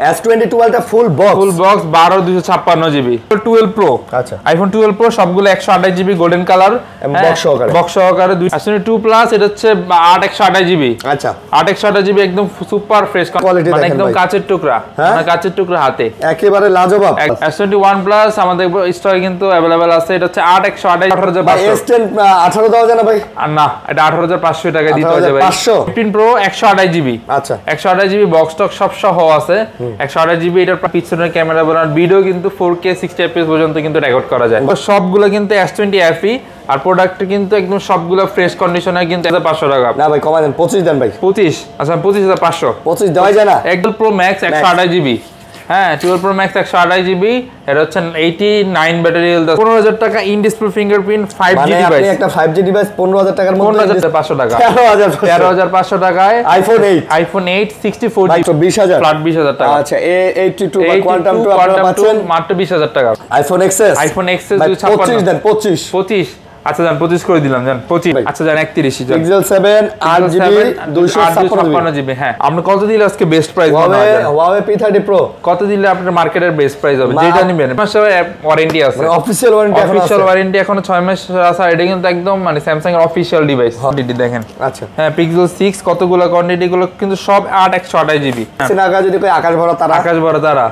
S22 Ultra full box 12 256 GB 12 pro. আচ্ছা iPhone 12 pro সবগুলো 128 GB golden colour এবং box সহকারে S22 প্লাস এটা হচ্ছে 8 128 জিবি। আচ্ছা 8 128 জিবি একদম সুপার ফ্রেশ কোয়ালিটি, মানে একদম কাচের টুকরা, মানে কাচের টুকরা হাতে একেবারে লাজবাব। S21 প্লাস আমাদের স্টকে কিন্তু अवेलेबल আছে। এটা হচ্ছে 8 128 18500। S10 18 দেওয়া যায় না ভাই? না, এটা 18500 টাকা দিতে হবে ভাই। 15 প্রো 128 জিবি। আচ্ছা 128 জিবি বক্স স্টক সব সহ আছে। 128 জিবি এটার পিছনের ক্যামেরা বনার ভিডিও কিন্তু 4K 60 fps পর্যন্ত কিন্তু রেকর্ড করা যায়। সবগুলো কিন্তু S20 FE আর প্রোডাক্ট কিন্তু একদম সবগুলো ফ্রেশ কন্ডিশনে কিন্তু 500 টাকা। না ভাই কমাই দেন 25 দেন ভাই। 25 আচ্ছা 25500। 25 দেওয়া যায় না? একদম প্রো ম্যাক্স 128 জিবি। হ্যাঁ 12 প্রো ম্যাক্স 128 জিবি। এটা হচ্ছে 89 ব্যাটারি হেলথ। 15000 টাকা in display fingerprint 5G device. মানে আপনি একটা 5G ডিভাইস 15000 টাকার মধ্যে 15500 টাকা। 13500 টাকায় আইফোন 8 64GB 20000 ফ্ল্যাট 20000 টাকা। আচ্ছা A82 বা কোয়ান্টাম 2 আপনারা পাচ্ছেন মাত্র 20000 টাকা। আইফোন XS 25 দেন 25 আচ্ছা জান 25 করে দিলাম জান 25। আচ্ছা জান 31 জান Pixel 7 8GB 256GB। হ্যাঁ আপনি কত দিলে আজকে বেস্ট প্রাইস হবে? Huawei P30 Pro কত দিলে আপনার মার্কেটের বেস্ট প্রাইস হবে যেটা নেবেন? মাসে ওয়ারেন্টি আছে, মানে অফিশিয়াল ওয়ারেন্টি এখনো 6 মাস আছে। এটা কিন্তু একদম মানে স্যামসাং এর অফিশিয়াল ডিভাইস। কোয়ান্টিটি দেখেন। আচ্ছা হ্যাঁ Pixel 6 কতগুলো কোয়ান্টিটি গুলো কিন্তু সব 8 128GB। সিনাগা যদি কই আকাশ ভরা তারা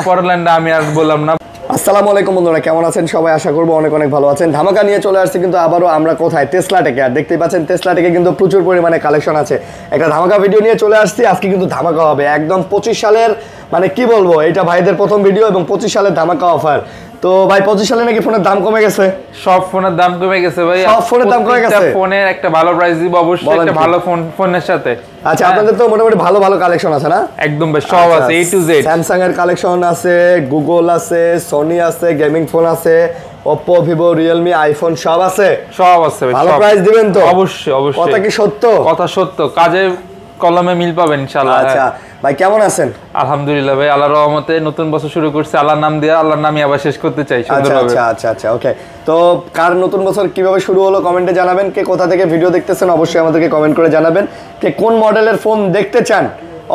পরের লাইনটা আমি আর বললাম না। আসসালামু আলাইকুম বন্ধুরা, কেমন আছেন সবাই? আশা করবো অনেক অনেক ভালো আছেন। ধামাকা নিয়ে চলে আসছে কিন্তু আবারও আমরা কোথায়? টেসলা টেকে। আর দেখতেই পাচ্ছেন টেসলা টেকে কিন্তু প্রচুর পরিমাণে কালেকশন আছে। একটা ধামাকা ভিডিও নিয়ে চলে আসছি আজকে, কিন্তু ধামাকা হবে একদম 25 সালের, মানে কি বলবো, এটা ভাইদের প্রথম ভিডিও এবং 25 সালের ধামাকা অফার। তো ভাই 25 সালে নাকি ফোনের দাম কমে গেছে? সব ফোনের দাম কমে গেছে ভাই। সব ফোনের দাম কমে গেছে। ফোনের একটা ভালো প্রাইস দিব অবশ্যই, একটা ভালো ফোনের সাথে। আচ্ছা আপনাদের তো মোটামুটি ভালো ভালো কালেকশন আছে না? একদম ভাই সব আছে A to Z। স্যামসাং এর কালেকশন আছে, গুগল আছে, সনি আছে, গেমিং ফোন আছে, Oppo, Vivo, Realme, iPhone সব আছে ভাই। ভালো প্রাইস দিবেন তো? অবশ্যই অবশ্যই। কথা কি সত্য? কথা সত্য, কাজে কলমে মিল পাবেন ইনশাআল্লাহ। আচ্ছা ভাই কেমন আছেন? আলহামদুলিল্লাহ ভাই, আল্লাহর রহমতে নতুন বছর শুরু করছি আল্লাহর নাম দিয়ে। আল্লাহর নামই আবার শেষ করতে চাই সুন্দরভাবে। আচ্ছা ওকে। তো কার নতুন বছর কিভাবে শুরু হলো কমেন্টে জানাবেন। কে কোথা থেকে ভিডিও দেখতেছেন অবশ্যই আমাদেরকে কমেন্ট করে জানাবেন। কে কোন মডেলের ফোন দেখতে চান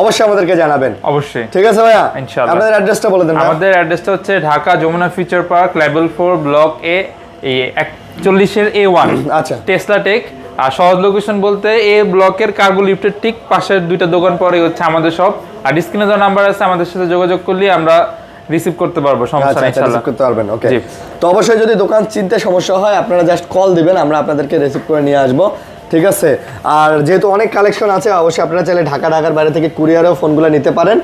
অবশ্যই আমাদেরকে জানাবেন। অবশ্যই ঠিক আছে ভাইয়া, ইনশাআল্লাহ। আপনাদের অ্যাড্রেসটা বলে দেন। আমাদের অ্যাড্রেসটা হচ্ছে Dhaka Jamuna future park level 4 block A 41 এর A1। আচ্ছা টেসলা টেক। আর সহজ লোকেশন বলতে এ ব্লকের কার্গো লিফটের ঠিক পাশের দুইটা দোকান পরে হচ্ছে আমাদের সব। আর স্ক্রিনে যে নাম্বার আছে আমাদের সাথে যোগাযোগ করলে আমরা রিসিভ করতে পারবো, সমস্যা নেই ইনশাআল্লাহ করতে পারবেন। ওকে তো অবশ্যই যদি দোকান চিনতে সমস্যা হয় আপনারা জাস্ট কল দিবেন, আমরা আপনাদেরকে রিসিভ করে নিয়ে আসবো। ঠিক আছে। আর যেহেতু অনেক কালেকশন আছে অবশ্যই আপনারা চাইলে ঢাকার বাইরে থেকে কুরিয়ারেও ফোনগুলো নিতে পারেন।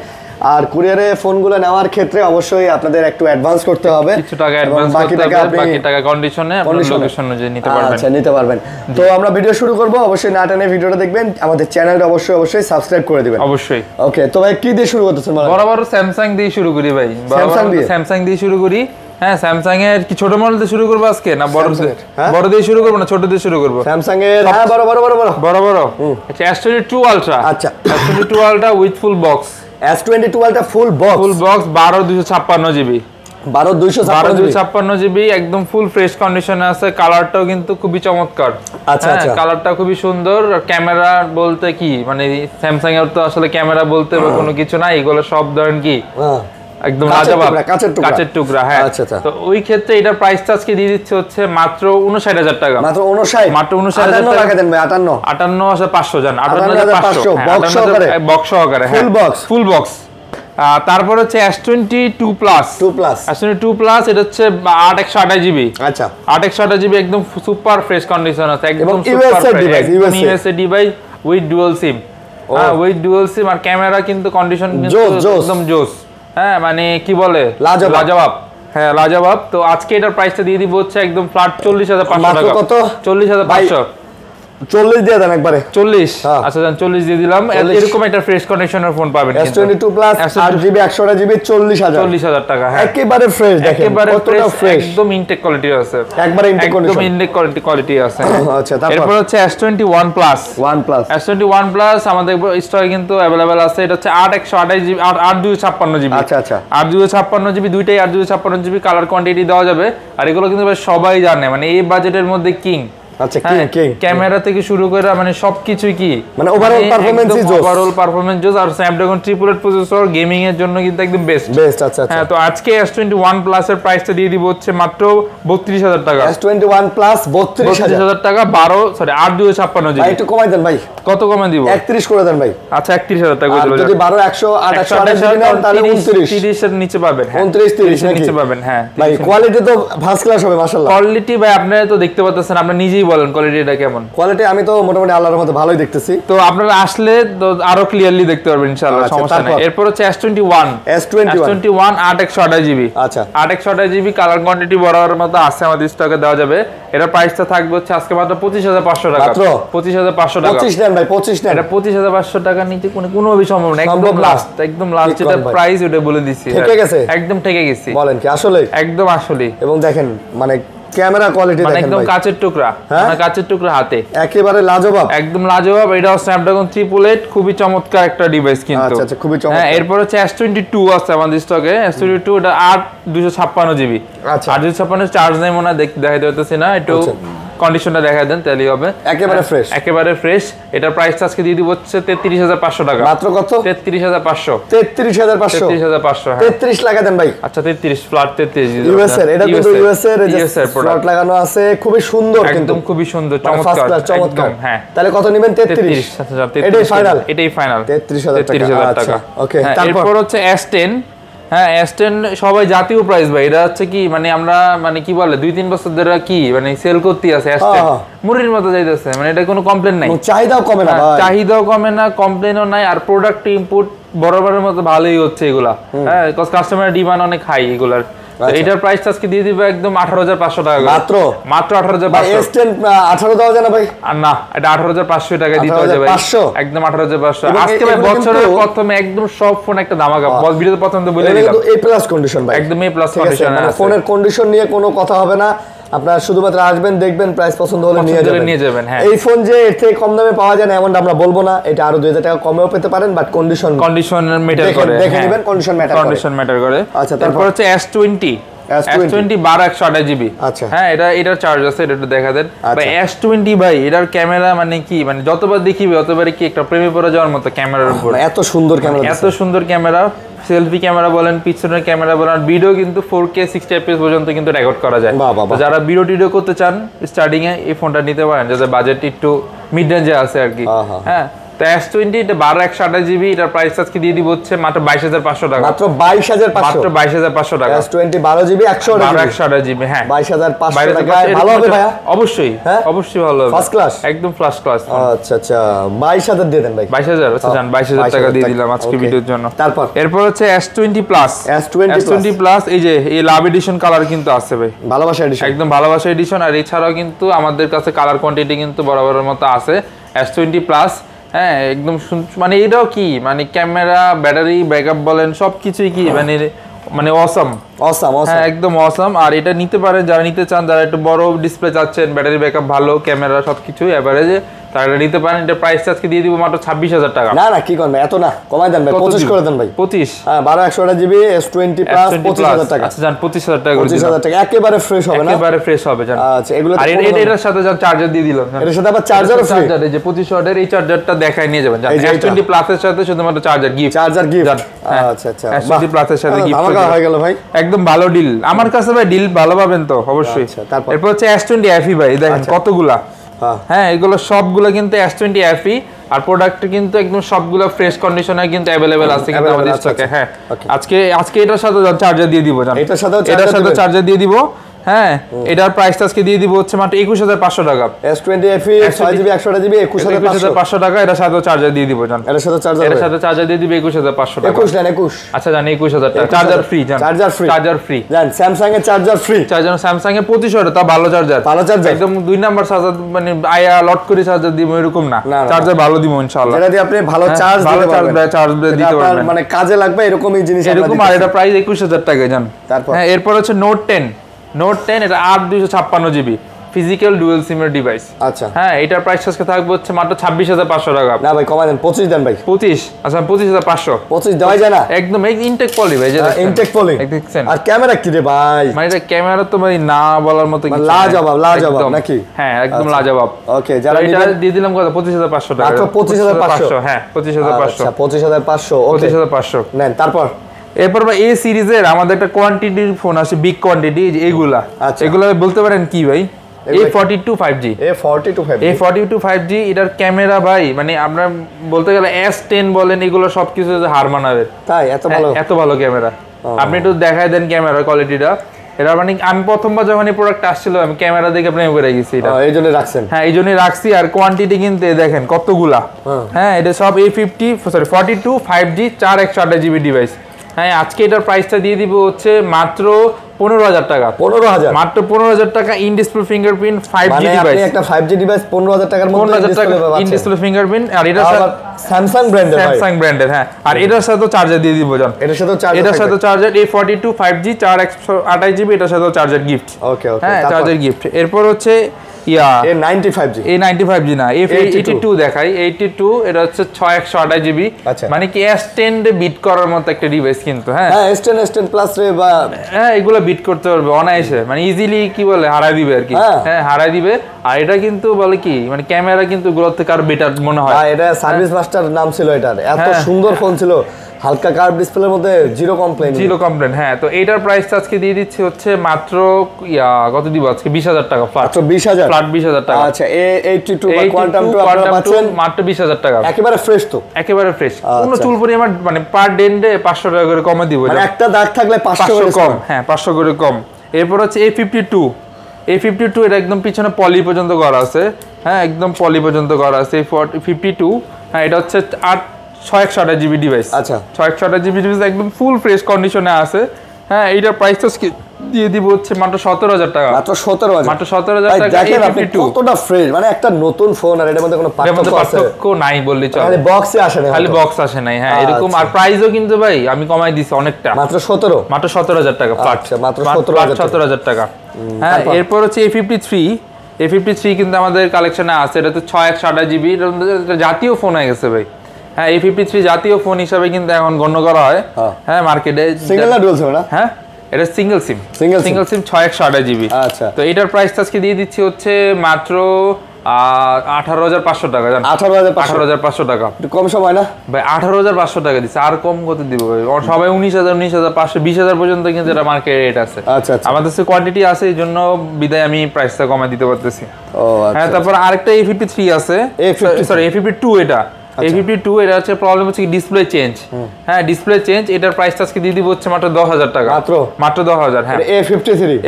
আর কুরিয়ারে ফোনগুলো নেওয়ার ক্ষেত্রে অবশ্যই আপনাদের একটু অ্যাডভান্স করতে হবে, কিছু টাকা অ্যাডভান্স করতে হবে, বাকি টাকা কন্ডিশনে আপনারা লোকেশন অনুযায়ী নিতে পারবেন। আচ্ছা নিতে পারবেন। তো আমরা ভিডিও শুরু করব, অবশ্যই না টেনে ভিডিওটা দেখবেন, আমাদের চ্যানেলটা অবশ্যই সাবস্ক্রাইব করে দিবেন। অবশ্যই। ওকে তো ভাই কি দিয়ে শুরু করতেছেন? বরাবর স্যামসাং দিয়ে শুরু করি ভাই, স্যামসাং দিয়ে শুরু করি। হ্যাঁ স্যামসাং এর কি ছোট মডেল দিয়ে শুরু করব আজকে, না বড় দিয়ে শুরু করব না ছোট দিয়ে শুরু করব? স্যামসাং এর হ্যাঁ বড়। আচ্ছা S22 Ultra। আচ্ছা S22 Ultra with full box. S22 Ultra full box 12 256GB একদম ফুল ফ্রেশ কন্ডিশনে আছে। কালারটাও কিন্তু খুবই চমৎকার। আচ্ছা কালারটা খুবই সুন্দর। ক্যামেরা বলতে কি মানে স্যামসাং এর তো আসলে ক্যামেরা বলতে কোনো কিছু নাই, এগুলো সব ধরেন কি একদম লাজবাব কাচের টুকরা। হ্যাঁ তো ওই ক্ষেত্রে এটার প্রাইসটা আজকে দিয়ে দিচ্ছে হচ্ছে মাত্র 59000 টাকা। মাত্র 59000 টাকা দেন ভাই। 58500 জান 58500 বক্স সহকারে। হ্যাঁ ফুল বক্স। তারপর হচ্ছে S22 Plus এটা হচ্ছে 8 128GB। আচ্ছা 8 128GB একদম সুপার ফ্রেশ কন্ডিশন আছে, একদম USA device with dual sim. With dual sim আর ক্যামেরা কিন্তু কন্ডিশন একদম জোস। হ্যাঁ মানে কি বলে লাজবাব। হ্যাঁ লাজবাব। তো আজকে এটার প্রাইসটা দিয়ে দিব হচ্ছে একদম ফ্ল্যাট 40500 টাকা। কত? 40500। 40 দিয়ে দেন একবারে। 40 আচ্ছা জান 40 দিয়ে দিলাম। এরকম একটা ফ্রেশ কন্ডিশনের ফোন পাবেন কিন্তু S22 Plus 8GB 128GB 40000 টাকা। হ্যাঁ একেবারে ফ্রেশ, দেখেন কতটা ফ্রেশ, একদম ইনটেক কোয়ালিটি আছে, একবারে ইনটেক কোয়ালিটি আছে। আচ্ছা তারপর হচ্ছে S21 Plus S21 Plus আমাদের স্টকে কিন্তু अवेलेबल আছে। এটা হচ্ছে 8 128GB 8 256GB। আচ্ছা 8 256GB দুইটাই 8 256GB কালার কোয়ান্টিটি দেওয়া যাবে। আর এগুলো কিন্তু সবাই জানে, মানে এই বাজেটের মধ্যে কিং আচ্ছা কিং ক্যামেরা থেকে শুরু করে মানে সবকিছুই কি মানে ওভারঅল পারফরম্যান্সই জোস, ওভারঅল পারফরম্যান্স জোস। আর Snapdragon triple eight processor gaming এর জন্য কিন্তু একদম বেস্ট। আচ্ছা আচ্ছা। হ্যাঁ, তো আজকে S21 প্লাস এর প্রাইসটা দিয়ে দিব হচ্ছে মাত্র 32000 টাকা। S21 প্লাস 32000 টাকা 8 256 জিবি। ভাই একটু কমাই দেন ভাই। কত কমাই দিব? 31 করে দেন ভাই। আচ্ছা 31000 টাকা করে যদি 12 128 জিবি নেন তাহলে 30 এর নিচে পাবেন। 29 30 এর নিচে পাবেন। হ্যাঁ ভাই কোয়ালিটি তো ফার্স্ট ক্লাস হবে মাশাআল্লাহ। কোয়ালিটি ভাই আপনারা তো দেখতে পাচ্ছেন, আপনারা নিজেই বলেন কোয়ালিটিটা কেমন। কোয়ালিটি আমি তো মোটামুটি আল্লাহর মতো ভালোই দেখতেছি। তো আপনারা আসলে তো আরো ক্লিয়ারলি দেখতে পারবেন ইনশাআল্লাহ, সমস্যা নাই। এরপর হচ্ছে S21 8 128 জিবি। আচ্ছা 8 128 জিবি কালার কোয়ান্টিটি বরাবরের মতো আছে আমাদের স্টকে দেওয়া যাবে। এর প্রাইসটা থাকবে হচ্ছে আজকে মাত্র 25500 টাকা। মাত্র 25500 টাকা। 25 নেন ভাই, 25 নেন। এটা 25500 টাকার নিচে কোনো সম্ভব না। একদম লাস্ট যেটা প্রাইস ওটা বলে দিছি। ঠিক আছে, একদম ঠকে গেছি। বলেন কি আসলে? একদম আসলে। এবং দেখেন মানে ক্যামেরা কোয়ালিটি দেখেন ভাই, একদম কাচের টুকরা, মানে কাচের টুকরা হাতে, একেবারে লাজবাব, একদম লাজবাব। এটাও স্ন্যাপড্রাগন 888 খুবই চমৎকার একটা ডিভাইস কিন্তু। আচ্ছা খুবই চমৎকার। হ্যাঁ, এরপর হচ্ছে S22 আছে আমাদের স্টকে। S22 এটা 8 256 জিবি। আচ্ছা 8 256 চার্জ নেই মনে দেখাইতে হইতেছে না, একটু কন্ডিশনটা দেখাই দেন তাহলেই হবে। একেবারে ফ্রেশ, একেবারে ফ্রেশ। এটার প্রাইসটা আজকে দিয়ে দিব হচ্ছে 33500 টাকা। মাত্র কত? 33500। 33500 33500। 33 লাগা দেন ভাই। আচ্ছা 33 ফ্ল্যাট 33 ইউএস এর, এটা কিন্তু ইউএস এর ফ্ল্যাট লাগানো আছে, খুবই সুন্দর কিন্তু, একদম খুবই সুন্দর, চমৎকার চমৎকার। হ্যাঁ, তাহলে কত নেবেন? 33। আচ্ছা এটাই ফাইনাল, এটাই ফাইনাল 33000 টাকা। ওকে, তারপর হচ্ছে S10। হ্যাঁ, S10 সবাই জাতীয় প্রাইস ভাই। এটা হচ্ছে কি মানে আমরা মানে কি বলে 2-3 বছর ধরে কি মানে সেল করতে আছে S10 মুড়ির মতো যাইতেছে, মানে এটা কোনো কমপ্লেন নাই। চাহিদাও কমে না ভাই, চাহিদাও কমে না, কমপ্লেনও নাই। আর প্রোডাক্ট ইনপুট বরাবরের মতো ভালোই হচ্ছে এগুলা। হ্যাঁ, কাস্টমারের ডিমান্ড অনেক হাই এগুলার। এটার প্রাইস আজকে দিয়ে দিবে একদম 18500 টাকা। মাত্র 18500। S10 18 দাও জানা ভাই? আর না, এটা 18500 টাকা দিতে হবে ভাই, একদম 18500। আজকে ভাই বছরের প্রথমে একদম সব ফোন একটা ধামাকা। ভিডিওতে প্রথম তো বলে দিলাম, A+ কন্ডিশন ভাই, একদম A+ কন্ডিশন। মানে ফোনের কন্ডিশন নিয়ে কোনো কথা হবে না। আপনারা শুধুমাত্র আসবেন, দেখবেন, প্রাইস পছন্দ হলে নিয়ে যাবেন। হ্যাঁ, এই ফোন যে এর থেকে কম দামে পাওয়া যায় না এমনটা আমরা বলবো না, এটা আরো 2000 টাকা কমেও পেতে পারেন, বাট কন্ডিশন ম্যাটার করে। দেখে নেবেন, কন্ডিশন ম্যাটার করে। আচ্ছা, তারপর হচ্ছে S20 S20 128 জিবি। আচ্ছা, হ্যাঁ, এটার চার্জ আছে, এটা একটু দেখা দেন ভাই। S20 ভাই এটার ক্যামেরা মানে কি মানে যতবার দেখিবে ততবারই কি একটা প্রেমে পড়ে যাওয়ার মতো ক্যামেরার উপর। এত সুন্দর ক্যামেরা, এত সুন্দর ক্যামেরা। সেলফি ক্যামেরা বলেন, পিছনের ক্যামেরা বলেন, ভিডিও কিন্তু 4K 60 fps পর্যন্ত কিন্তু রেকর্ড করা যায়। তো যারা ভিডিও করতে চান স্টার্টিং এ এই ফোনটা নিতে পারেন, যাদের বাজেট একটু মিড রেঞ্জে আছে আর কি। হ্যাঁ, তো S20 এটা 128 জিবি। এটার প্রাইস আজকে দিয়ে দিব হচ্ছে মাত্র 22500 টাকা। মাত্র 22500 টাকা। S20 12 GB 128 GB. হ্যাঁ, 22500 টাকা। ভালো হবে ভাইয়া? অবশ্যই, অবশ্যই ভালো হবে, ফার্স্ট ক্লাস, একদম ফার্স্ট ক্লাস। আচ্ছা আচ্ছা, 22000 দিয়ে দেন ভাই। 22000, আচ্ছা জান, 22000 টাকা দিয়ে দিলাম আজকে ভিডিওর জন্য। এরপর হচ্ছে S20 প্লাস। S20 প্লাস এই যে এই লাভ এডিশন কালার কিন্তু আছে ভাই, ভালোবাসা এডিশন, একদম ভালোবাসা এডিশন। আর এছাড়াও কিন্তু আমাদের কাছে কালার কোয়ান্টিটি কিন্তু বরাবরের মতো আছে। S20 প্লাস, হ্যাঁ, একদম মানে এটাও কি মানে ক্যামেরা, ব্যাটারি ব্যাকআপ বলেন সবকিছুই কি মানে অসাম, হ্যাঁ, একদম অসাম। আর এটা নিতে পারেন যারা নিতে চান, যারা একটু বড় ডিসপ্লে চাচ্ছেন, ব্যাটারি ব্যাকআপ ভালো, ক্যামেরা সবকিছু এভারেজে, তারা নিতে পারেন। এটা প্রাইস আজকে দিয়ে দিব মাত্র 26000 টাকা। না না, কি করবেন, এত না, কমাই দেন ভাই, 25 করে দেন ভাই। 25, হ্যাঁ, 128 জিবি S20 প্লাস 25000 টাকা। আচ্ছা জান, 25000 টাকা করে দিন। 25000 টাকা একেবারে ফ্রেশ হবে না? একেবারে ফ্রেশ হবে জান। আচ্ছা, এগুলো আর এটার সাথে জান চার্জার দিয়ে দিলাম, এর সাথে আবার চার্জারও ফ্রি। চার্জার এই যে 25 ওয়াটের এই চার্জারটা দেখাই নিয়ে যাবেন জান। S20 প্লাস এর সাথে শুধুমাত্র চার্জার গিফট। আচ্ছা আচ্ছা, S20 প্লাস এর সাথে গিফট হয়ে গেল ভাই, একদম ভালো ডিল। আমার কাছে ভাই ডিল ভালো পাবেন তো অবশ্যই। এরপর হচ্ছে S20 FE ভাই, দেখেন কতগুলা। হ্যাঁ, এগুলো সবগুলো কিন্তু S20 FE। আর প্রোডাক্ট কিন্তু একদম সবগুলো ফ্রেশ কন্ডিশনে কিন্তু अवेलेबल আছে কিন্তু আমাদের স্টকে। হ্যাঁ, আজকে এটার সাথে চার্জার দিয়ে দিব জান, এটার সাথে চার্জার দিয়ে দিব। হ্যাঁ, এটার প্রাইস আজকে দিয়ে দিব হচ্ছে মাত্র 21500 টাকা। S20 FE 6GB 128 GB 21500 টাকা। এটার সাথে চার্জার দিয়ে দিব জান, এটার সাথে চার্জার দিয়ে দিব 21500 টাকা। 21 না 21, আচ্ছা জান, 21000 টাকা। চার্জার ফ্রি জান, চার্জার ফ্রি জান। স্যামসাং এর চার্জার ফ্রি, স্যামসাং এর 2500 তা ভালো চার্জার, একদম 2 নাম্বার চার্জার, মানে আয়া লট করে চার্জার দিব এরকম না, চার্জার ভালো দিব ইনশাআল্লাহ। এটা দিয়ে আপনি ভালো চার্জ দিতে পারবেন, মানে কাজে লাগবে এরকমই জিনিস এরকম। আর এটা প্রাইস 21000 টাকা জান। হ্যাঁ, এরপর হচ্ছে নোট 10 এটা 8 256 জিবি। ফিজিক্যাল ডুয়াল সিমের ডিভাইস। আচ্ছা হ্যাঁ, এটার প্রাইস আজকে থাকবে হচ্ছে মাত্র 26,500 টাকা। না ভাই কমাই দেন, 25 দেন ভাই। 25, আচ্ছা 25,500। 25 দেওয়া যায় না? একদম ইনটেক পলি ভাই, যেটা ইনটেক পলি দেখছেন। আর ক্যামেরা কি রে ভাই? মানে এটা ক্যামেরা তো ভাই না বলার মতো কিছু, লাজবাব নাকি? হ্যাঁ একদম লাজবাব। ওকে, যারা এটা দিয়ে দিলাম কত? 25,500 টাকা। মাত্র 25,500। হ্যাঁ 25,500। আচ্ছা 25,500। ওকে 25,500 নেন। তারপর এরপর ভাই এই সিরিজের আমাদের একটা কোয়ান্টিটির ফোন আছে, বিগ কোয়ান্টিটি, এগুলা এগুলা বলতে পারেন কি ভাই? A42 5G। A42 5G এটার ক্যামেরা ভাই মানে আপনার বলতে গেলে S10 বলেন, এগুলো সবকিছু হার মানাবে। তাই এত ভালো ক্যামেরা। আপনি একটু দেখায় দেন ক্যামেরার কোয়ালিটিটা। এটা মানে আমি প্রথমবার যখন এই প্রোডাক্ট আসছিল আমি ক্যামেরা দেখে প্রেমে পড়ে গেছি। এটা এইজন্য রাখছেন? হ্যাঁ এইজন্যই রাখছি। আর কোয়ান্টিটি কিন্তু দেখেন কতগুলা। হ্যাঁ এটা সব A42 5G 4 128GB ডিভাইস। হ্যাঁ আজকে এটার প্রাইসটা দিয়ে দিব হচ্ছে মাত্র 15,000 টাকা। 15,000 মাত্র 15,000 টাকা। In display fingerprint 5G device. আপনি একটা 5G ডিভাইস 15,000 টাকার মধ্যে ইন ডিসপ্লে ফিঙ্গারপ্রিন্ট। আর এটা স্যামসাং ব্র্যান্ডের হ্যাঁ। আর এটার সাথে চার্জার দিয়ে দিব জান। এটার সাথে চার্জার A42 5G 4 128GB, এটার সাথে চার্জার গিফট। ওকে হ্যাঁ চার্জার গিফট। এরপর হচ্ছে A95G না, A82 দেখাই। 82 এটা হচ্ছে 6 128GB। মানে কি S10 এ বিট করার মতো একটা ডিভাইস কিন্তু। হ্যাঁ S10 প্লাস রে বা হ্যাঁ এগুলো বিট করতে পারবে অনায়াসে, মানে ইজিলি কি বলে হারাই দিবে আর কি। হ্যাঁ হারাই দিবে। আর এটা কিন্তু বলে কি মানে ক্যামেরা কিন্তু গুলোর থেকে আর বেটার মনে হয়। এটা সার্ভিস মাস্টার নাম ছিল এটার। এত সুন্দর ফোন ছিল, হালকা কার্ভ ডিসপ্লের মধ্যে জিরো কমপ্লেইন। হ্যাঁ তো এটার প্রাইস আজকে দিয়ে দিচ্ছি হচ্ছে মাত্র কত দিব আজকে? 20,000 টাকা ফ্ল্যাট। 20,000 ফ্ল্যাট 20,000 টাকা। আচ্ছা A82 বা কোয়ান্টাম 2 আপনারা পাচ্ছেন মাত্র 20,000 টাকা। একেবারে ফ্রেশ তো? একেবারে ফ্রেশ, কোনো চুল পরিমাণ মানে পার ডেন্ডে 500 টাকা করে কমে দিব। মানে একটা দাগ থাকলে 500 করে কম। হ্যাঁ 500 করে কম। এরপর হচ্ছে A52 এটা একদম পিছনে পলি পর্যন্ত করা আছে। হ্যাঁ একদম পলি পর্যন্ত করা আছে। 52 হ্যাঁ এটা হচ্ছে 6 128GB ডিভাইস। আচ্ছা 6 128GB ডিভাইস একদম ফুল ফ্রেশ কন্ডিশনে আছে। হ্যাঁ এইটার প্রাইস তো দিয়ে দিব হচ্ছে মাত্র 17,000 টাকা। মাত্র 17,000 টাকা। দেখেন আপনি কতটা ফ্রেশ, মানে একটা নতুন ফোন আর এর মধ্যে কোনো পার্থক্য নাই বললি চলে। খালি বক্সে আসে না, খালি বক্স আসে নাই। হ্যাঁ এরকম। আর প্রাইসও কিন্তু ভাই আমি কমাই দিছি অনেকটা, মাত্র 17,000 টাকা ফ্ল্যাট। আচ্ছা মাত্র 17,000 টাকা। হ্যাঁ এরপর হচ্ছে A53 কিন্তু আমাদের কালেকশনে আছে। এটা তো 6 128GB জাতীয় ফোন হয়ে গেছে ভাই। হ্যাঁ A53 জাতীয় ফোন হিসাবে কিন্তু এখন গণ্য করা হয়। হ্যাঁ মার্কেটে সিঙ্গেল না ডুয়াল সিম না? হ্যাঁ এটা সিঙ্গেল সিম 6 128GB। আচ্ছা তো এটার প্রাইস আজকে দিয়ে দিচ্ছি হচ্ছে মাত্র 18,500 টাকা। জান 18,500 টাকা কম সময় না ভাই? 18,500 টাকা দিচ্ছে, আর কম কত দিব ভাই? সবাই 19,500 20,000 পর্যন্ত কিন্তু এটা মার্কেট রেট আছে। আচ্ছা আমাদের কাছে কোয়ান্টিটি আছে, এই জন্য বিদায় আমি প্রাইসটা কমাই দিতে পারতেছি। হ্যাঁ তারপর আরেকটা A53 আছে, সরি A52 এটা। A52 এটা হচ্ছে প্রবলেম হচ্ছে ডিসপ্লে চেঞ্জ। হ্যাঁ ডিসপ্লে চেঞ্জ। এটার প্রাইস আজকে দিয়ে দিব হচ্ছে মাত্র 10,000 টাকা। মাত্র 10,000। হ্যাঁ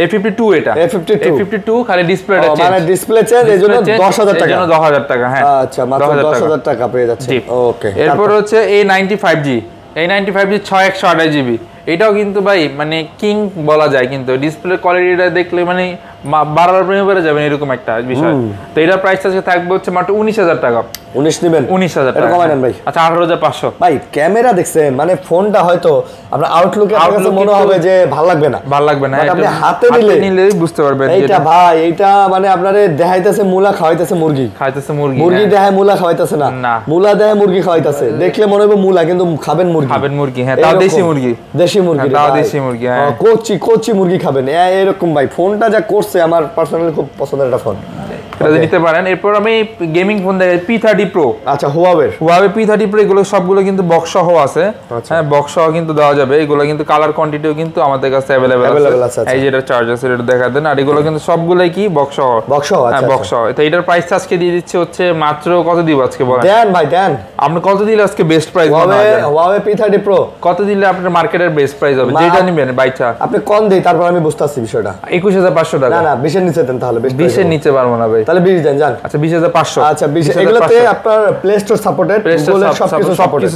A52 এটা A52 খালি ডিসপ্লেটা চেঞ্জ, মানে ডিসপ্লে চেঞ্জ এজন্য 10,000 টাকা। এজন্য 10,000 টাকা। হ্যাঁ আচ্ছা মাত্র 10,000 টাকা পেয়ে যাচ্ছে। ওকে এরপর হচ্ছে A95G 6 128GB। এটাও কিন্তু ভাই মানে কিং বলা যায়, কিন্তু ডিসপ্লে কোয়ালিটিটা দেখলে মানে বারবার প্রেমে পড়ে যাবেন এরকম একটা বিষয়। তো এটার প্রাইস আজকে থাকবে হচ্ছে মাত্র 19,000 টাকা। 19 নেবেন? 19,000 টাকা কমাই নেন ভাই। আচ্ছা 18,500। ভাই ক্যামেরা দেখছেন, মানে ফোনটা হয়তো আপনার আউটলুকে আপনার কাছে মনে হবে যে ভালো লাগবে না। আপনি হাতে নিলেই বুঝতে পারবেন এইটা ভাই, এইটা মানে আপনারে দেখাইতেছে মুলা খাওয়াইতেছে মুরগি দেখায় মুলা খাওয়াইতেছে না, মুলা দেখায় মুরগি খাওয়াইতেছে। দেখলে মনে হবে মুলা, কিন্তু খাবেন মুরগি। হ্যাঁ তাও দেশি মুরগি। হ্যাঁ কচি মুরগি খাবেন এরকম। ভাই ফোনটা যা করছে আমার পার্সোনালি খুব পছন্দের একটা ফোন, এটা নিতে পারেন। এরপর আমি গেমিং ফোন দেখাই P30 Pro। আচ্ছা Huawei P30 Pro এগুলো সবগুলো কিন্তু বক্স সহ আছে। হ্যাঁ বক্স সহ কিন্তু দেওয়া যাবে। এগুলো কিন্তু কালার কোয়ান্টিটিও কিন্তু আমাদের কাছে अवेलेबल আছে। এই যে এটা চার্জার এটা দেখা দেন। আর এগুলো কিন্তু সবগুলাই কি বক্স সহ। হ্যাঁ বক্স সহ। তো এটার প্রাইস আজকে দিয়ে দিচ্ছে হচ্ছে মাত্র কত দিব আজকে বলেন? দেন ভাই দেন, আপনি কত দিলে আজকে বেস্ট প্রাইস হবে? Huawei P30 Pro কত দিলে আপনার মার্কেটের বেস্ট প্রাইস হবে যেটা নেবেন বাইচা? আপনি কোন দেই তারপর আমি বুঝতাছি বিষয়টা। 21,500 টাকা। না 20 এর নিচে দেন তাহলে। 20 এর নিচে পারবো না ভাই, তাহলে 20 দেন জান। আচ্ছা 20,500। আচ্ছা 20 এগুলোতে আপনার প্লে স্টোর সাপোর্টেড, গুগলের সবকিছু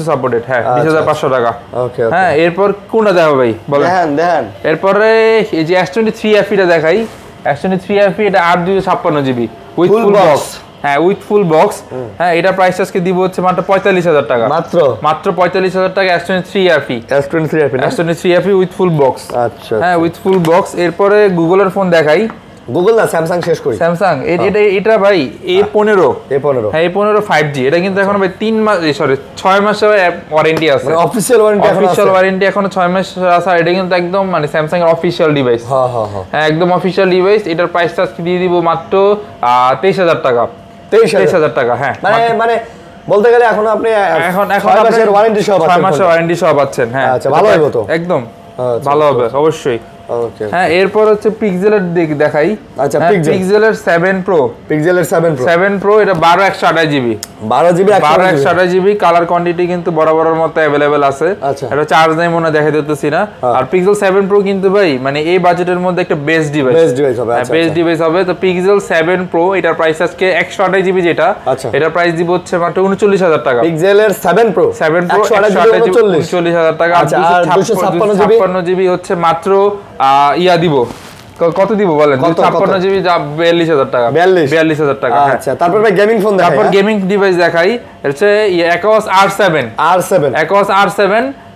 সাপোর্টেড। হ্যাঁ 20,500 টাকা। ওকে হ্যাঁ এরপর কোনটা দেখাবো ভাই বলেন? দেখেন এরপরে এই যে S23 FE টা দেখাই। S23 FE এটা 8/256GB উইথ ফুল বক্স। হ্যাঁ উইথ ফুল বক্স। হ্যাঁ এটা প্রাইস আজকে দিব হচ্ছে মাত্র 45,000 টাকা। মাত্র 45,000 টাকা S23 FE with full box. আচ্ছা হ্যাঁ উইথ ফুল বক্স। এরপরে গুগলের ফোন দেখাই। গুগল না স্যামসাং শেষ করি। স্যামসাং এটা ভাই A15 হ্যাঁ A15 5G এটা কিন্তু এখন ভাই 3 মাস সরি 6 মাসের ওয়ারেন্টি আছে, মানে অফিশিয়াল ওয়ারেন্টি এখনো 6 মাস আছে। এটা কিন্তু একদম মানে স্যামসাং এর অফিশিয়াল ডিভাইস। হ্যাঁ একদম অফিশিয়াল ডিভাইস। এটার প্রাইসটা আজকে দিয়ে দিব মাত্র 23000 টাকা। 23000 টাকা হ্যাঁ মানে বলতে গেলে এখন আপনি 6 মাসের ওয়ারেন্টি সহ পাচ্ছেন। 6 মাসের ওয়ারেন্টি সহ পাচ্ছেন হ্যাঁ। আচ্ছা ভালো হবে তো একদম ভালো হবে অবশ্যই। ওকে হ্যাঁ এরপর হচ্ছে পিক্সেলের দেখাই। আচ্ছা পিক্সেলের 7 Pro 7 Pro এটা 12128GB 12128GB কালার কোয়ান্টিটি কিন্তু বরাবরের মতো अवेलेबल আছে। এটা চার্জ নাই মনে দেখা দিতেছি না। আর পিক্সেল 7 Pro কিন্তু ভাই মানে এই বাজেটের মধ্যে একটা বেস্ট ডিভাইস হবে। আচ্ছা বেস্ট ডিভাইস হবে। তো পিক্সেল 7 Pro এটার প্রাইস আজকে 128GB যেটা এটার প্রাইস দিব হচ্ছে মাত্র 39000 টাকা। পিক্সেলের 7 Pro 128GB টাকা। আর 256GB হচ্ছে মাত্র ইয়া দিব কত দিব বলেন? 256GB 42000 টাকা 42000 টাকা। আচ্ছা তারপর ভাই গেমিং ফোন দেখাই। তারপর গেমিং ডিভাইস দেখাই হচ্ছে Aquos R7 Aquos R7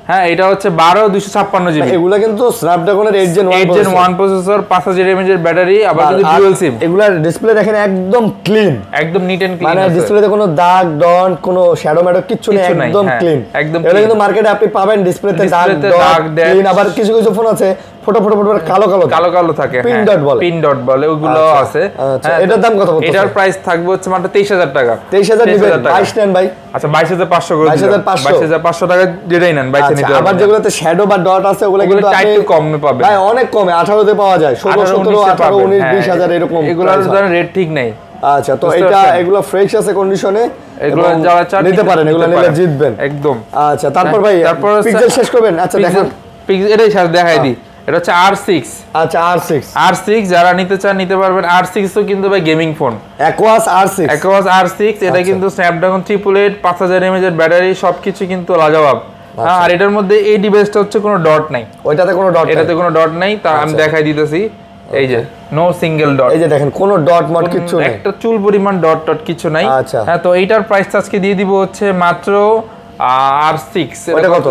হ্যাঁ এটা হচ্ছে 12256GB। এগুলা কিন্তু স্ন্যাপড্রাগনের 8 Gen 1 প্রসেসর 5000 mAh এর ব্যাটারি আবার কিন্তু ডুয়াল সিম। এগুলার ডিসপ্লে দেখেন একদম ক্লিন একদম নিট এন্ড ক্লিন মানে ডিসপ্লেতে কোনো দাগ ডট কোনো শ্যাডো ম্যাডো কিছু নেই একদম ক্লিন একদম। এটা কিন্তু মার্কেটে আপনি পাবেন ডিসপ্লেতে দাগ ডট ক্লিন। আবার কিছু কিছু ফোন আছে ফটো কালো থাকে পিন ডট বলে ওগুলো আছে। হ্যাঁ এটার দাম কত? এটার প্রাইস থাকবে হচ্ছে মাত্র 23000 টাকা। 23000 নিবেন 22 নেন ভাই। আচ্ছা 22500 করে 22500 টাকা যেটাই নেন 22 নিতে। আবার যেগুলোতে শ্যাডো বা ডট আছে ওগুলো কিন্তু আপনি একটু কমে পাবেন ভাই, অনেক কমে 18 তে পাওয়া যায় 16 17 18 19 20000 এরকম। এগুলোর ধরেন রেট ঠিক নেই। আচ্ছা তো এগুলো ফ্রেশ আছে কন্ডিশনে, এগুলো যারা চান নিতে পারেন, এগুলো নিলে জিতবেন একদম। আচ্ছা তারপর ভাই পিক্সেল শেষ করবেন। আচ্ছা দেখেন পিক্সেল এটাই শেষ দেখাই দিই। এটা হচ্ছে R6। আচ্ছা R6 যারা নিতে চান নিতে পারবেন। R6 তো কিন্তু ভাই গেমিং ফোন। Aquos R6 এটা কিন্তু স্ন্যাপড্রাগন 888 5000 mAh এর ব্যাটারি সবকিছু কিন্তু লাজবাব। আর এটার মধ্যে এই ডিভাইসটা হচ্ছে কোনো ডট নাই, এটাতে কোনো ডট নাই। তা আমি দেখাই দিতেছি এই যে নো সিঙ্গেল ডট, এই যে দেখেন কোনো ডট মট কিছু নেই, একটা চুল পরিমাণ ডট কিছু নাই। হ্যাঁ তো এইটার প্রাইস আজকে দিয়ে দিব হচ্ছে মাত্র R6। এটা কত?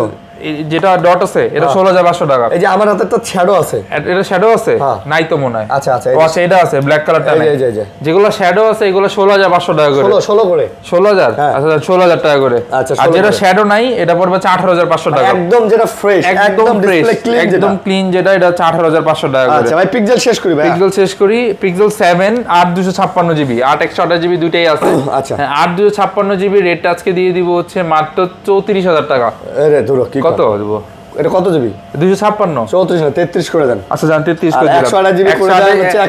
যেটা ডট আছে এটা 16500 টাকা। এই যে আমার হাতে একটা শ্যাডো আছে, এটা শ্যাডো আছে নাই তো মনে হয়। আচ্ছা আচ্ছা এটা আছে ব্ল্যাক কালারটা নাই। যেগুলো শ্যাডো আছে এগুলো 16500 টাকা করে। 16 করে 16000 আচ্ছা 16000 টাকা করে। আর যেটা শ্যাডো নাই এটা পড়বে 18500 টাকা। একদম যেটা ফ্রেশ একদম ডিসপ্লে ক্লিন একদম ক্লিন যেটা এটা হচ্ছে 18500 টাকা করে। আচ্ছা ভাই পিক্সেল শেষ করি ভাই। পিক্সেল 7 8 256GB 8 128GB দুটেই আছে। আচ্ছা 8 256GB রেটটা আজকে দিয়ে দিব হচ্ছে মাত্র 34000 টাকা। আরে ধরো কি কত দেব? এটা কত জিবি? 256 34 না 33 করে দেন। আচ্ছা জান 33 করে দিলাম। 128 জিবি করে দেন হচ্ছে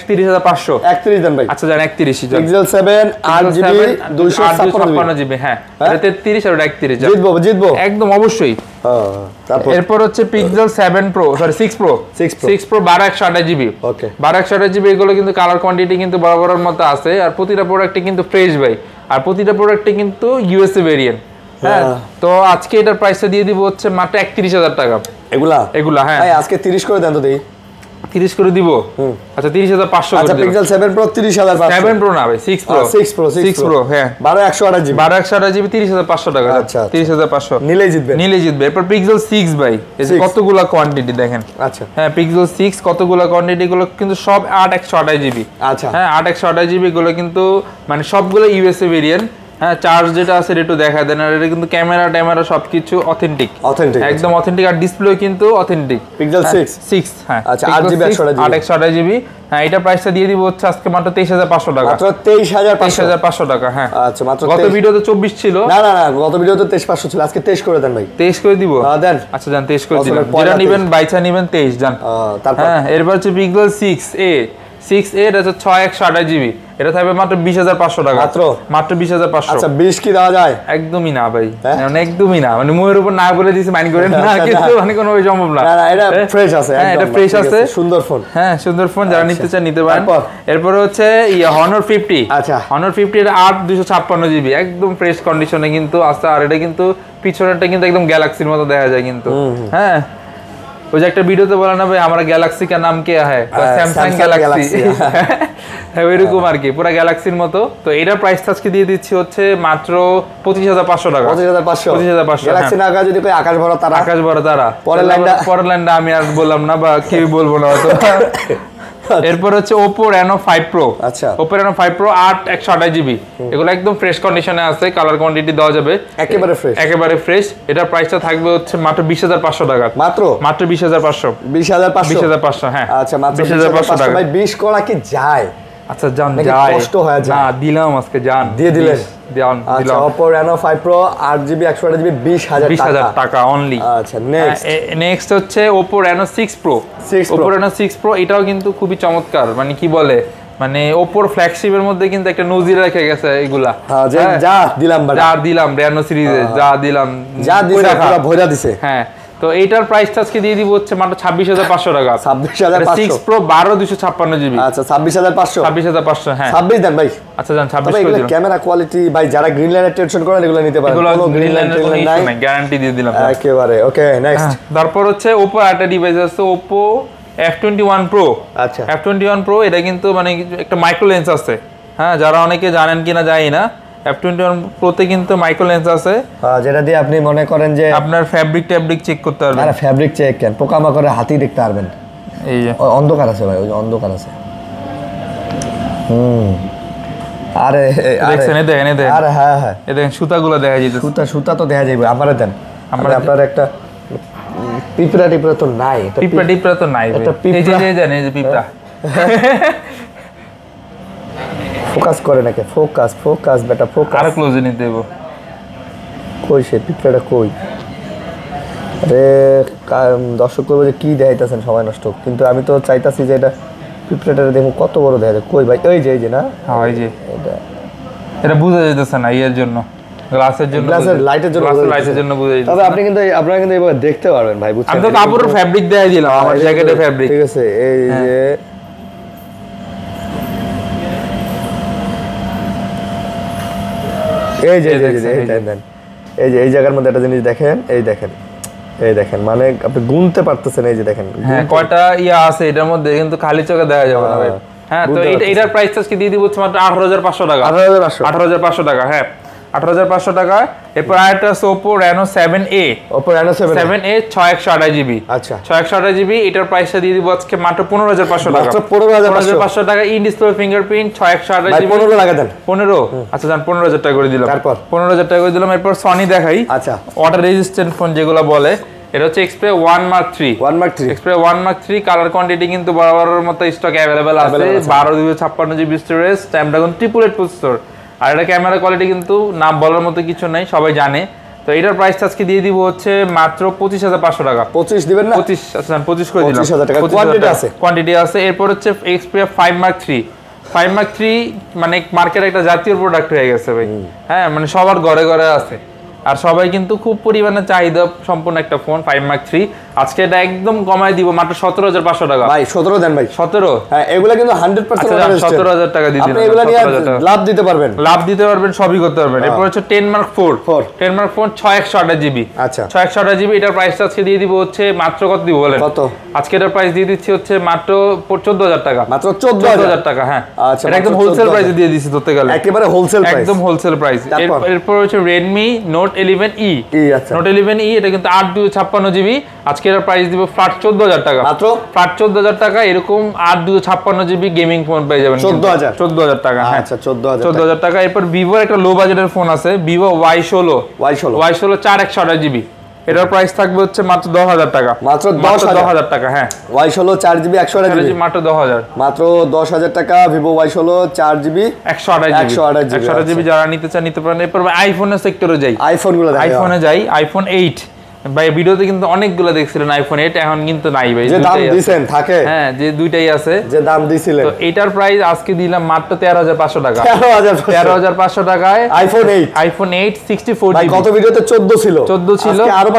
31500 31 দেন ভাই। আচ্ছা জান 31 জান। পিক্সেল 7 8 জিবি 256 জিবি হ্যাঁ এটা 33 আর 31 জান। জিতবো একদম অবশ্যই। তারপর এরপর হচ্ছে pixel 7 Pro sorry 6 Pro 6 Pro 12128GB। ওকে 12128GB এগুলো কিন্তু কালার কোয়ান্টিটি কিন্তু বরাবরের মতো আছে। আর প্রতিটা প্রোডাক্টে কিন্তু ফ্রেশ ভাই, আর প্রতিটা প্রোডাক্টে কিন্তু ইউএসএ ভেরিয়েন্ট। হ্যাঁ তো আজকে এটার প্রাইসটা দিয়ে দিব হচ্ছে মাত্র 31000 টাকা। এগুলা হ্যাঁ আজকে 30 করে দেন তো দেই। 30 করে দিব। আচ্ছা 30500 করে। আচ্ছা পিক্সেল 7 Pro 30500। 7 Pro না ভাই 6 Pro হ্যাঁ 12128GB 12128GB 30500 টাকা। আচ্ছা 30500 নিলেই জিতবে। এরপর পিক্সেল 6 ভাই এই যে কতগুলা কোয়ান্টিটি দেখেন। আচ্ছা হ্যাঁ পিক্সেল 6 কতগুলা কোয়ান্টিটি গুলো কিন্তু সব 8 128GB। আচ্ছা হ্যাঁ 8 128GB গুলো কিন্তু মানে সবগুলো ইউএসএ ভেরিয়েন্ট। হ্যাঁ চার্জ যেটা আছে এটা একটু দেখা দেন। আর এটা কিন্তু ক্যামেরা সবকিছু অথেন্টিক একদম অথেন্টিক। আর ডিসপ্লে কিন্তু অথেন্টিক। পিক্সেল 6 হ্যাঁ আচ্ছা 8GB 128GB হ্যাঁ এটা প্রাইসটা দিয়ে দিব হচ্ছে আজকে মাত্র 23500 টাকা। মাত্র 23500 টাকা হ্যাঁ। আচ্ছা মাত্র গত ভিডিওতে 24 ছিল। না গত ভিডিওতে 23500 ছিল, আজকে 23 করে দেন ভাই। 23 করে দিব দেন। আচ্ছা জান 23 করে দিলাম। যেটা নেবেন বাইচা নেবেন 23 জান। তারপর হ্যাঁ এরপর হচ্ছে পিক্সেল 6a এটা হচ্ছে 6128GB এটা থাকবে মাত্র 20500 টাকা। মাত্র 20500। আচ্ছা 20 কি দেওয়া যায়? একদমই না ভাই, মানে একদমই না, মানে মুখের উপর না বলে দিয়েছি মাইন্ড করেন না, কিন্তু মানে কোনো সম্ভব না। না এটা ফ্রেশ আছে, হ্যাঁ এটা ফ্রেশ আছে, সুন্দর ফোন। হ্যাঁ সুন্দর ফোন, যারা নিতে চান নিতে পারেন। এরপর হচ্ছে Honor 50। আচ্ছা Honor 50 এর 8256GB একদম ফ্রেশ কন্ডিশনে কিন্তু আছে। আর এটা কিন্তু পিছনেরটা কিন্তু একদম গ্যালাক্সির মতো দেখা যায় কিন্তু। হ্যাঁ ওই যে একটা ভিডিওতে বলা না ভাই আমরা গ্যালাক্সি কা নাম কে হ্যায়, স্যামসাং গ্যালাক্সি, ওইরকম আর কি, পুরো গ্যালাক্সির মতো। তো এটার প্রাইস আজকে দিয়ে দিচ্ছি হচ্ছে মাত্র 25500 টাকা। 25500 গ্যালাক্সি না যদি কই আকাশ ভরা তারা। পরের লাইনটা আমি আর বললাম না, বা কেউ বলবো না হয়তো। এরপর হচ্ছে Oppo Reno 5 Pro। আচ্ছা, Oppo Reno 5 Pro 8/128GB, এগুলো একদম ফ্রেশ কন্ডিশনে আছে, কালার কোয়ান্টিটি দেওয়া যাবে একেবারে ফ্রেশ। এটার প্রাইসটা থাকবে হচ্ছে মাত্র 20,500 টাকা। মাত্র 20,500। 20,500 হ্যাঁ। আচ্ছা, মাত্র 20,500 টাকা। ভাই 20 করা কি যায়? আচ্ছা জান যায়, কষ্ট হয়ে যায় না, দিলাম আজকে জান, দিয়ে দিলেন। আচ্ছা, Oppo Reno 5 Pro 8GB 128GB 20,000 টাকা অনলি। আচ্ছা, নেক্সট হচ্ছে Oppo Reno 6 Pro। Oppo Reno 6 Pro এটাও কিন্তু খুবই চমৎকার, মানে কি বলে, মানে Oppo ফ্ল্যাগশিপের মধ্যে কিন্তু একটা নজির রেখে গেছে এগুলা। যা দিলাম Reno সিরিজে যা দিলাম, যা দিছে পুরো ভরা দিছে। হ্যাঁ, তো এইটার প্রাইসটা আজকে দিয়ে দিব হচ্ছে মাত্র 26,500 টাকা। 26,500। 6 Pro 12/256GB। আচ্ছা, 26,500। 26,500 হ্যাঁ। 26 দেন ভাই। আচ্ছা জান 26 করে দিলাম। ক্যামেরা কোয়ালিটি ভাই যারা গ্রিন লাইনের টেনশন করেন এগুলো নিতে পারেন, কোনো গ্রিন লাইন নাই, গ্যারান্টি দিয়ে দিলাম একেবারে। ওকে, নেক্সট। তারপর হচ্ছে Oppo একটা ডিভাইস আছে, Oppo F21 Pro। আচ্ছা, F21 Pro এটা কিন্তু মানে একটা মাইক্রো লেন্স আছে, হ্যাঁ, যারা অনেকে জানেন কিনা জানি না, F21 Pro তে কিন্তু মাইক্রো লেন্স আছে, যেটা দিয়ে আপনি মনে করেন যে আপনার ফ্যাব্রিক চেক করতে পারবেন। আরে ফ্যাব্রিক চেক কেন, পোকামাকড়ে হাতি দেখতে পারবেন। এই যে অন্ধকার আছে ভাই, ওই যে অন্ধকার আছে। আরে দেখছেন, এই দেখেন আরে হ্যাঁ এই দেখেন সুতাগুলো দেখা যাচ্ছে, সুতা তো দেখা যাবে। আমারে দেন, আপনার একটা পিঁপড়া তো নাই, পিঁপড়া তো নাই, এই যে জানেন এই যে পিঁপড়া। ফোকাস করে নাকি, ফোকাস বেটা, ফোকাস। আরো ক্লোজে নিতে দেব। কই সে পিঁপড়াটা কই? আরে দর্শক করবো যে কি দেখাইতেছেন, সময় নষ্ট। কিন্তু আমি তো চাইতাছি যে এটা পিঁপড়াটা দেখুন কত বড় দেখা যায়। কই ভাই? এই যে না, হ্যাঁ এই যে এটা বোঝা যাইতেছে না, ইয়ের জন্য, গ্লাসের লাইটের জন্য বোঝা যাইতেছে। তবে আপনারা কিন্তু এইভাবে দেখতে পারবেন ভাই, বুঝছেন? আমি তো কাপড়ের ফ্যাব্রিক দেখাই দিলাম, আমার জ্যাকেটের ফ্যাব্রিক। ঠিক আছে, এই যে এই জায়গার মধ্যে একটা জিনিস দেখেন, এই দেখেন মানে আপনি গুনতে পারতেছেন, এই যে দেখেন কয়টা ইয়া আছে এটার মধ্যে, কিন্তু খালি চোখে দেখা যাবে না ভাই। হ্যাঁ, তো এটার প্রাইস আজকে দিয়ে দিব মাত্র 18,500 টাকা। 18,500 টাকা, হ্যাঁ 18,500 টাকা। এরপর আরেকটা আছে Oppo Reno 7A। Oppo Reno 7A 6/128GB। আচ্ছা, 6/128GB, এটার প্রাইসটা দিয়ে দিব আজকে মাত্র 15,500 টাকা। মাত্র 15,500 টাকা। In display fingerprint 6/128GB। 15 টাকা দেন। 15? আচ্ছা জান 15,000 টাকা করে দিলাম। তারপর 15,000 টাকা করে দিলাম। এরপর Sony দেখাই। আচ্ছা, ওয়াটার রেজিস্ট্যান্ট ফোন যেগুলো বলে, এটা হচ্ছে Xperia 1 Mark 3। Xperia 1 Mark 3 colour quantity কিন্তু বরাবরের মতো স্টক अवेलेबल আছে। 12/256GB storage, Snapdragon 888 processor. আর এটা ক্যামেরা কোয়ালিটি কিন্তু নাম বলার মতো কিছু নাই, সবাই জানে। তো এটার প্রাইসটা আজকে দিয়ে দিব হচ্ছে মাত্র 25,500 টাকা। 25 দিবেন না? 25, আচ্ছা 25 করে দিলাম। 25,000 টাকা কোয়ান্টিটি আছে। এরপর হচ্ছে Xperia 5 Mark 3। 5 Mark 3 মানে মার্কেটে একটা জাতীয় প্রোডাক্ট হয়ে গেছে ভাই, হ্যাঁ, মানে সবার ঘরে ঘরে আছে, আর সবাই কিন্তু খুব পরিমাণে চাহিদা সম্পূর্ণ একটা ফোন 5 Mark 3। আজকে এটা একদম কমায় দিব মাত্র 17,500 টাকা। ভাই 17 দেন ভাই। 17? হ্যাঁ, এগুলা কিন্তু 100% 17,000 টাকা দিয়ে দিন। আপনি এগুলা নিয়ে লাভ দিতে পারবেন, সবই করতে পারবেন। এরপর হচ্ছে 10 Mark 4। 10 Mark 4 6/128GB। আচ্ছা, 6/128GB, এটার প্রাইসটা আজকে দিয়ে দিব হচ্ছে মাত্র কত দিব বলেন? কত? আজকে এটার প্রাইস দিয়ে দিচ্ছি হচ্ছে মাত্র 14,000 টাকা। মাত্র 14,000 টাকা, হ্যাঁ। আচ্ছা, এটা একদম হোলসেল প্রাইসে দিয়ে দিছি ধরতে গেলে, একেবারে হোলসেল প্রাইস, একদম হোলসেল প্রাইস। এরপর হচ্ছে Redmi Note 11E। আচ্ছা, Note 11E এটা কিন্তু 8/256GB। আজকে এর প্রাইস দিব ফ্ল্যাট 14,000 টাকা। মাত্র ফ্ল্যাট 14,000 টাকা। এরকম 8/256GB গেমিং ফোন পেয়ে যাবেন 14,000 টাকা। হ্যাঁ, আচ্ছা 14,000 টাকা। এরপর Vivo একটা লো বাজেটের ফোন আছে, Vivo Y16 4/128GB। এটার প্রাইস থাকবে হচ্ছে মাত্র 10,000 টাকা। মাত্র 10,000 টাকা, হ্যাঁ। Y16 4GB 128GB মাত্র 10,000। মাত্র 10,000 টাকা। Vivo Y16 4GB 128GB যারা নিতে চান নিতে পারেন। এরপর আইফোনের সেক্টরে যাই, আইফোনে যাই। আইফোন 8 ভাই, ভিডিওতে কিন্তু অনেকগুলো দেখছিলেন আইফোন 8, এখন কিন্তু নাই ভাই, যে দাম দিবেন থাকে, হ্যাঁ, যে দুইটাই আছে, যে দাম দিছিলেন। তো এটার প্রাইস আজকে দিলাম মাত্র 13,500 টাকা। 13,500 টাকায় আইফোন 8 64GB। ভাই কত ভিডিওতে 14 ছিল, আজকে আরো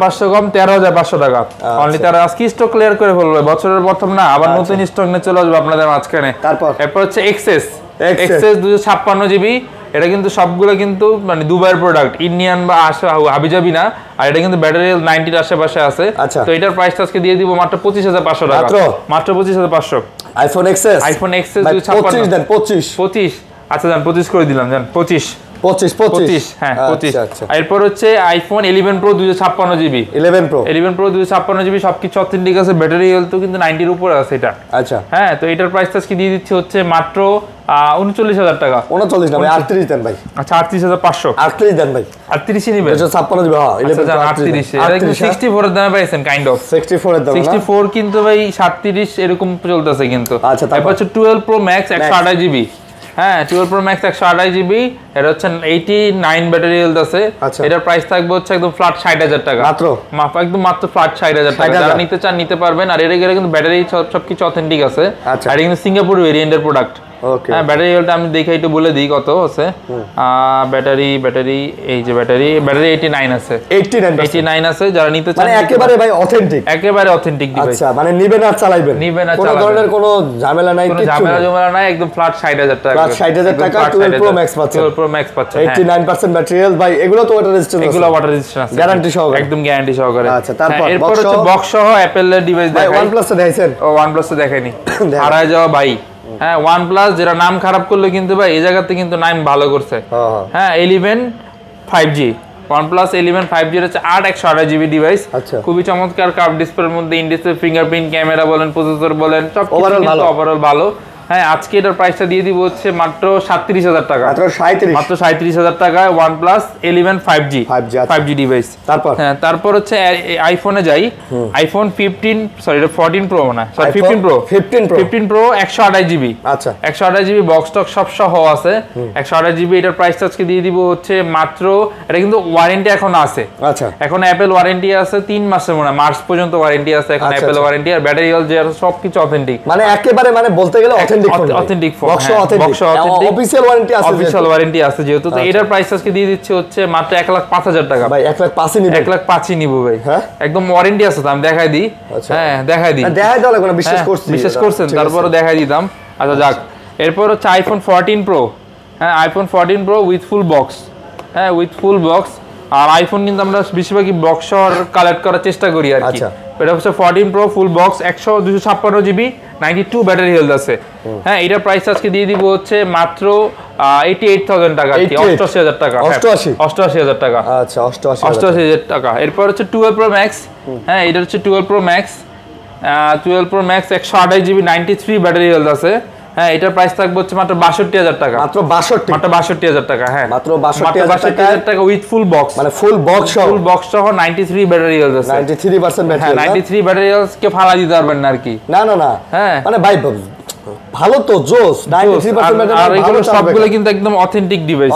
500 কম 13,500 টাকা অনলি। তারা আজকে স্টক ক্লিয়ার করে ফেলবে, বছরের প্রথম না, আবার নতুন স্টক নিয়ে চলে আসবে আপনাদের মাঝখানে। এরপর হচ্ছে XS 256GB। এটা কিন্তু সবগুলো কিন্তু মানে দুবাইয়ের প্রোডাক্ট, ইন্ডিয়ান বা হাবিজাবি না। আর এটা কিন্তু ব্যাটারি 90 এর আশেপাশে আছে। তো এটার প্রাইসটা আজকে দিয়ে দিব মাত্র 25,500 টাকা। মাত্র 25,500। আইফোন XS 256 দেন 25। আচ্ছা জান 25 করে দিলাম, জান 25। 25 হ্যাঁ 25। এরপর হচ্ছে iPhone 11 pro 256 GB. 11 pro 256 GB সবকিছু অথেন্টিক আছে, ব্যাটারি হেলথ কিন্তু 90 এর উপরে আছে এটা। আচ্ছা হ্যাঁ, তো এটার প্রাইস আজকে দিয়ে দিচ্ছে হচ্ছে মাত্র 39,000 টাকা। 39 না ভাই, 38 দেন ভাই। আচ্ছা 38,500। 38 দেন ভাই। 38 ই নেবেন? 256 জিবি। হ্যাঁ 11 প্রো 38 এটা কিন্তু 64 এর দামে পাইছেন কাইন্ড অফ। 64 এর দাম না? 64 কিন্তু ভাই 37 এরকম চলতেছে কিন্তু। আচ্ছা তারপর হচ্ছে 12 প্রো ম্যাক্স 128 জিবি। হ্যাঁ 12 প্রো ম্যাক্স 128 জিবি, এটা হচ্ছে 89 ব্যাটারি হেলথ আছে। এটার প্রাইস থাকবে হচ্ছে একদম ফ্ল্যাট 60,000 টাকা মাত্র। একদম মাত্র ফ্ল্যাট 60,000 টাকা। যারা নিতে চান নিতে পারবেন। আর এর গেলে কিন্তু ব্যাটারি সবকিছু অথেন্টিক আছে। আর এটা কিন্তু সিঙ্গাপুর ভেরিয়েন্টের প্রোডাক্ট। হ্যাঁ ব্যাটারি হেলথ আমি দেখে একটু বলে দিই কত আছে। ব্যাটারি এই যে ব্যাটারি 89 আছে। 89 আছে। যারা নিতে চান মানে একেবারে ভাই অথেন্টিক, একেবারে অথেন্টিক ডিভাইস। আচ্ছা মানে নিবেন আর চালাবেন, কোনো ধরনের কোনো ঝামেলা নাই, কোনো ঝামেলা নাই, একদম ফ্ল্যাট 60,000 টাকা। ফ্ল্যাট 60,000 টাকা 12 প্রো ম্যাক্স পাচ্ছেন। 12 প্রো ম্যাক্স পাচ্ছেন। 89% ব্যাটারি হেলথ ভাই, এগুলো তো ওয়াটার রেজিস্ট্যান্স আছে? এগুলো ওয়াটার রেজিস্ট্যান্স আছে, গ্যারান্টি সহকারে, একদম গ্যারান্টি সহকারে। আচ্ছা তারপর এরপর হচ্ছে বক্স সহ অ্যাপল এর ডিভাইস দেখাই। ভাই OnePlus এ দেখাইছেন? ও OnePlus এ দেখাইনি, হারায় যাওয়া ভাই। হ্যাঁ OnePlus যেটা নাম খারাপ করলো কিন্তু ভাই এই জায়গাতে কিন্তু নাম ভালো করছে। হ্যাঁ 11 5G OnePlus 11 5G হচ্ছে 128 জিবি ডিভাইস। খুবই চমৎকার কার্ভ ডিসপ্লের মধ্যে ইন ডিসপ্লে ফিঙ্গারপ্রিন্ট, ক্যামেরা বলেন, প্রসেসর বলেন, সব কিছু ওভারঅল ভালো। হ্যাঁ আজকে এটার প্রাইসটা দিয়ে দিব হচ্ছে মাত্র 37,000 টাকা। মাত্র 37,000 টাকায় OnePlus 11 5G ডিভাইস। তারপর হচ্ছে আইফোনে যাই। আইফোন 14 প্রো না, সরি 15 প্রো 128 জিবি। আচ্ছা 128 জিবি বক্স টক সব সহ আছে। 128 জিবি এটার প্রাইসটা আজকে দিয়ে দিব হচ্ছে মাত্র, এটা কিন্তু ওয়ারেন্টি এখন আছে। আচ্ছা এখন অ্যাপল ওয়ারেন্টি আছে 3 মাসের, মনে মার্চ পর্যন্ত ওয়ারেন্টি আছে এখন অ্যাপল ওয়ারেন্টি। আর ব্যাটারি হেলথ যে সবকিছু অথেন্টিক, মানে একেবারে মানে বলতে গেলে অথেন্টিক ফোন। অফিশিয়াল ওয়ারেন্টি আছে যেহেতু। তো এটার প্রাইস আজকে দিয়ে দিচ্ছে হচ্ছে মাত্র 1,05,000 টাকা। ভাই 1,05,000 নিব, 1,05,000 নিব ভাই। হ্যাঁ একদম ওয়ারেন্টি আছে তো আমি দেখাই দিই। হ্যাঁ দেখাই দিই, দেখাই দাও লাগবে না, বিশ্বাস করছেন তারপরে দেখাই দিতাম। আচ্ছা যাক, এরপর হচ্ছে আইফোন 14 প্রো। হ্যাঁ iPhone 14 pro with full box. হ্যাঁ উইথ ফুল বক্স। আর আইফোন কিন্তু আমরা বেশিরভাগই বক্স সহ কালেক্ট করার চেষ্টা করি আর কি। এটা হচ্ছে 14 pro full box 256 GB 92 battery health আছে। হ্যাঁ এটার প্রাইস আজকে দিয়ে দিব হচ্ছে মাত্র 88,000 টাকা, 88,000 টাকা। 88,000 টাকা। আচ্ছা 88,000 টাকা। এরপর হচ্ছে 12 প্রো ম্যাক্স। হ্যাঁ এটা হচ্ছে 12 pro max. 12 pro max 128 GB 93 battery health আছে। হ্যাঁ এটার প্রাইস থাকবে হচ্ছে মাত্র 62,000 টাকা। মাত্র 62,000 টাকা। হ্যাঁ মাত্র 62,000 টাকা উইথ ফুল বক্স, মানে ফুল বক্স সহ 93 ব্যাটারি হেলথ আছে। 93% ব্যাটারি, 93 ব্যাটারি হেলথ কে ফালা দিতে পারবেন না আর কি। না হ্যাঁ মানে ভাই ভালো তো জোস 93% ব্যাটারি। আর এগুলো সবগুলো কিন্তু একদম অথেন্টিক ডিভাইস,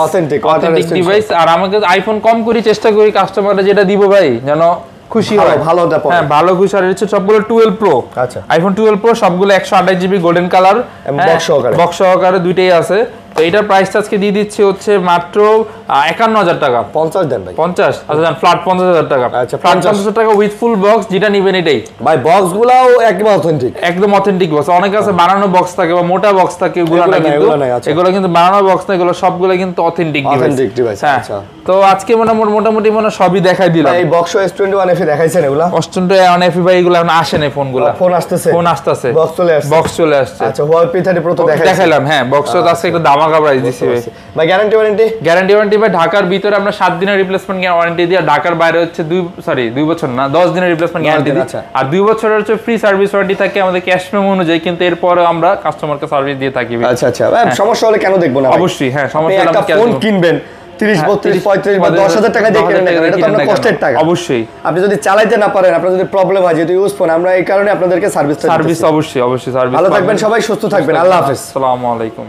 অথেন্টিক ডিভাইস। আর আমাকে আইফোন কম করি চেষ্টা করি কাস্টমাররা যেটা দিব ভাই যেন খুশি হয়, ভালোটা পায়। হ্যাঁ ভালো খুশি। আর হচ্ছে সবগুলো 12 প্রো। আচ্ছা আইফোন 12 প্রো সবগুলো 128 জিবি গোল্ডেন কালার বক্স সহকারে দুইটাই আছে। তো এটার প্রাইসটা আজকে দিয়ে দিচ্ছে হচ্ছে মাত্র 51,000 টাকা। 50 দেন ভাই। 50 আচ্ছা ফ্ল্যাট 50,000 টাকা। আচ্ছা 50,000 টাকা উইথ ফুল বক্স, যেটা নেবেন এটাই ভাই। বক্সগুলোও একদম অথেন্টিক বক্স। অনেকে আছে বানানো বক্স থাকে বা মোটা বক্স থাকে, এগুলো না কিন্তু। এগুলো কিন্তু বানানো বক্স না, এগুলো সবগুলো কিন্তু অথেন্টিক ডিভাইস। আচ্ছা তো আজকে মোটামুটি সবই দেখাই দিলাম। এই বক্স S21 FE দেখাইছেন এগুলো? S21 FE ভাই এগুলো এখন আসে না, ফোনগুলো ফোন আসতেছে বক্স চলে আসছে। আচ্ছা Huawei P30 Pro তো দেখাইলাম। হ্যাঁ বক্স তো আছে, একটা ধামাকা প্রাইস দিছি ভাই। গ্যারান্টি ওয়ারেন্টি ভাই ঢাকার ভিতরে আমরা 7 দিনের রিপ্লেসমেন্ট ওয়ারেন্টি দিই। আর ঢাকার বাইরে হচ্ছে 2 বছর না 10 দিনের রিপ্লেসমেন্ট গ্যারান্টি দিই। আর 2 বছরের হচ্ছে ফ্রি সার্ভিস ওয়ারেন্টি থাকে আমাদের ক্যাশ মেমো অনুযায়ী, কিন্তু এরপরে আমরা কাস্টমারকে সার্ভিস দিয়ে থাকি। আচ্ছা সমস্যা হলে কেন দেখবো না? অবশ্যই হ্যাঁ সমস্যা হলে একটা ফোন কিনবেন 30 32 35 বা 10,000 টাকা দিয়ে কিনেন, এটা তো আপনার কষ্টের টাকা। অবশ্যই আপনি যদি চালাইতে না পারেন, আপনার যদি প্রবলেম হয়, যেহেতু ইউজ ফোন, আমরা এই কারণে আপনাদেরকে সার্ভিস অবশ্যই সার্ভিস। ভালো থাকবেন সবাই, সুস্থ থাকবেন, আল্লাহ হাফেজ, আসসালামু আলাইকুম।